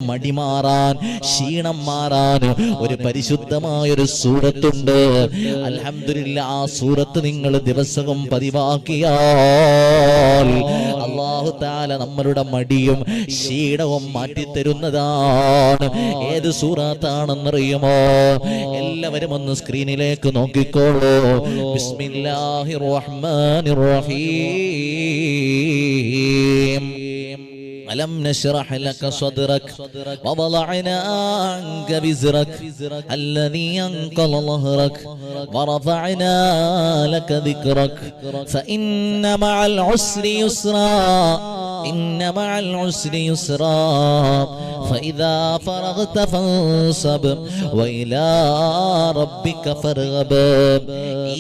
മടി മാറാൻ, ക്ഷീണം മാറാൻ ഒരു പരിശുദ്ധമായൊരു സൂറത്തുണ്ട്. അൽഹംദുലില്ലാഹ്, ആ സൂറത്ത് നിങ്ങൾ ദിവസവും പതിവാക്കിയാൽ അല്ലാഹു തആല നമ്മളുടെ മടിയും ക്ഷീണവും മാറ്റിത്തരുന്നതാണ്. ഏത് സൂറത്താണെന്നറിയുമോ? എല്ലാവരും ഒന്ന് സ്ക്രീനിലേക്ക് നോക്കിക്കോളൂ. ബിസ്മില്ലാഹിർ റഹ്മാനിർ റഹീം. ألم نشرح لك صدرك ووضعنا عنك وزرك الذي أنقض ظهرك ورفعنا لك ذكرك فإن مع العسر يسرا إن مع العسر يسرا فإذا فرغت فانصب وإلى ربك فارغب.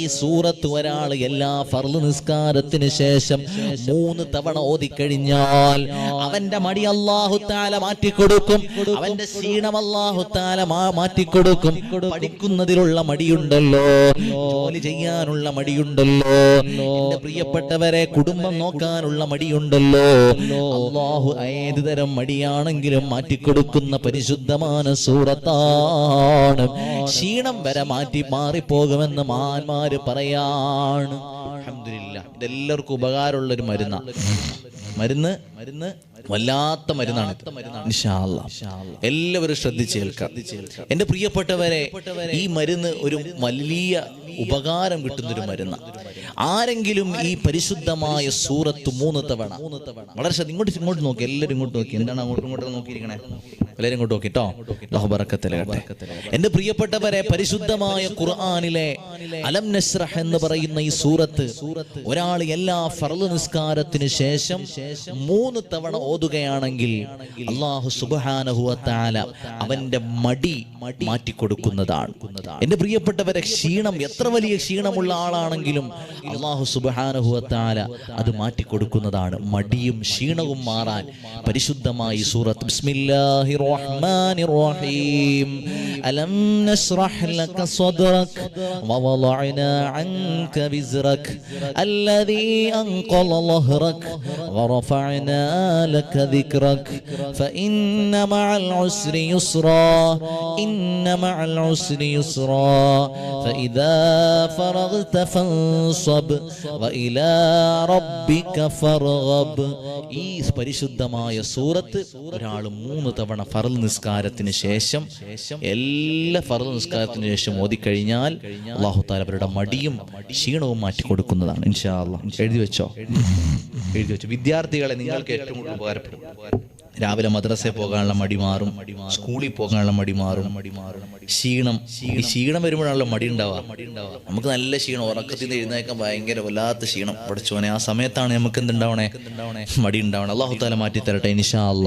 ഈ സൂറത്ത് ഒരാൾ എല്ലാ ഫർള് നിസ്കാരത്തിന് ശേഷം 3 തവണ ഓതിക്കഴിഞ്ഞാൽ അവന്റെ മടി അല്ലാഹു തആല മാറ്റിക്കൊടുക്കും, അവന്റെ ക്ഷീണം അല്ലാഹു തആല മാറ്റിക്കൊടുക്കും. പഠിക്കുന്നതിലുള്ള മടിയുണ്ടല്ലോ, ജോലി ചെയ്യാനുള്ള മടിയുണ്ടല്ലോ, എന്റെ പ്രിയപ്പെട്ടവരെ കുടുംബം നോക്കാനുള്ള മടിയുണ്ടല്ലോ, അല്ലാഹു ഏത് തരം മടിയാണെങ്കിലും മാറ്റിക്കൊടുക്കുന്ന പരിശുദ്ധമായ സൂറത്താണ്. ക്ഷീണം വരെ മാറിപ്പോകുമെന്ന് മഹാന്മാര് പറയാണ്. അൽഹംദുലില്ലാഹ്, ഇതെല്ലാവർക്കും ഉപകാരമുള്ളൊരു മരുന്ന് വല്ലാത്ത മരുന്നാണ്. ഇൻഷാ അല്ലാഹ് എല്ലാവരും ശ്രദ്ധിച്ച് കേൾക്കാം. എന്റെ പ്രിയപ്പെട്ടവരെ, ഈ മരുന്ന് ഒരു വലിയ ഉപകാരം കിട്ടുന്നൊരു മരുന്നാണ്. ആരെങ്കിലും ഈ പരിശുദ്ധമായ സൂറത്ത് 3 തവണ വളരെ ഇങ്ങോട്ട് നോക്കി, എല്ലാവരും ഇങ്ങോട്ട് നോക്കി. എന്താണ് അങ്ങോട്ടും നോക്കിയിരിക്കണേ? എല്ലാവരും ഇങ്ങോട്ട് നോക്കിട്ടോ. അല്ലാഹു ബറക്കത്ത് നൽകട്ടെ. എന്റെ പ്രിയപ്പെട്ടവരെ, പരിശുദ്ധമായ ഖുർആനിലെ അലം നശ്റഹ് എന്ന് പറയുന്ന ഈ സൂറത്ത് ഒരാൾ എല്ലാ ഫർള് നിസ്കാരത്തിന് ശേഷം 3 തവണ ഓതുകയാണെങ്കിൽ അല്ലാഹു സുബ്ഹാനഹു വ തആല അവന്റെ മടി മാറ്റിക്കൊടുക്കുന്നതാണ്. എന്റെ പ്രിയപ്പെട്ടവരെ, ക്ഷീണം, എത്ര വലിയ ക്ഷീണമുള്ള ആളാണെങ്കിലും അല്ലാഹു സുബ്ഹാനഹു വ തആല അത് മാറ്റിക്കൊടുക്കുന്നതാണ്. മടിയും ക്ഷീണവും മാറാൻ പരിശുദ്ധമായി സൂറത്ത് ബിസ്മില്ലാഹിർ റഹ്മാനിർ റഹീം. അലം നശ്റഹ് ലക സദ്റക വവളഅനാ അൻക വിസ്റക അല്ലദീ അൻഖള ളഹ്റക വറഫഅനാ ലക ദിക്റക ഫഇന്ന മഅൽ ഉസ്രി യുസ്റാ ഇന്ന മഅൽ ഉസ്രി യുസ്റാ ഫഇദാ ഫറഗ്ത ഫൻസബ് വഇലാ റബ്ബിക ഫർഗബ്. ഈ പരിശുദ്ധമായ സൂറത്ത് ഒരാൾ 3 തവണ ഫർള് നിസ്കാരത്തിന് ശേഷം, എല്ലാ ഫർള് നിസ്കാരത്തിന് ശേഷം ഓതിക്കഴിഞ്ഞാൽ അല്ലാഹു തആല അവരുടെ മടിയും ക്ഷീണവും മാറ്റിക്കൊടുക്കുന്നതാണ്. ഇൻഷാ അല്ലാഹ് എഴുതി വെച്ചോ. വിദ്യാർത്ഥികളെ, നിങ്ങൾക്ക് ഏറ്റവും കൂടുതൽ ഉപകാരപ്പെടും. രാവിലെ മദ്രസയിൽ പോകാനുള്ള മടി മാറും, സ്കൂളിൽ പോകാനുള്ള മടി മാറും. ക്ഷീണം വരുമ്പോഴാണല്ലോ മടി ഉണ്ടാവുക. നമുക്ക് നല്ല ക്ഷീണം, ഉറക്കത്തിൽ നിന്ന് എഴുന്നേക്കാൻ ഭയങ്കര വല്ലാത്ത ക്ഷീണം. പഠിച്ചോനെ, ആ സമയത്താണ് നമുക്ക് എന്തുണ്ടാവണേ? മടി ഉണ്ടാവണം. അല്ലാഹു തആല മാറ്റി തരട്ടെ ഇൻഷാ അല്ലാഹ്.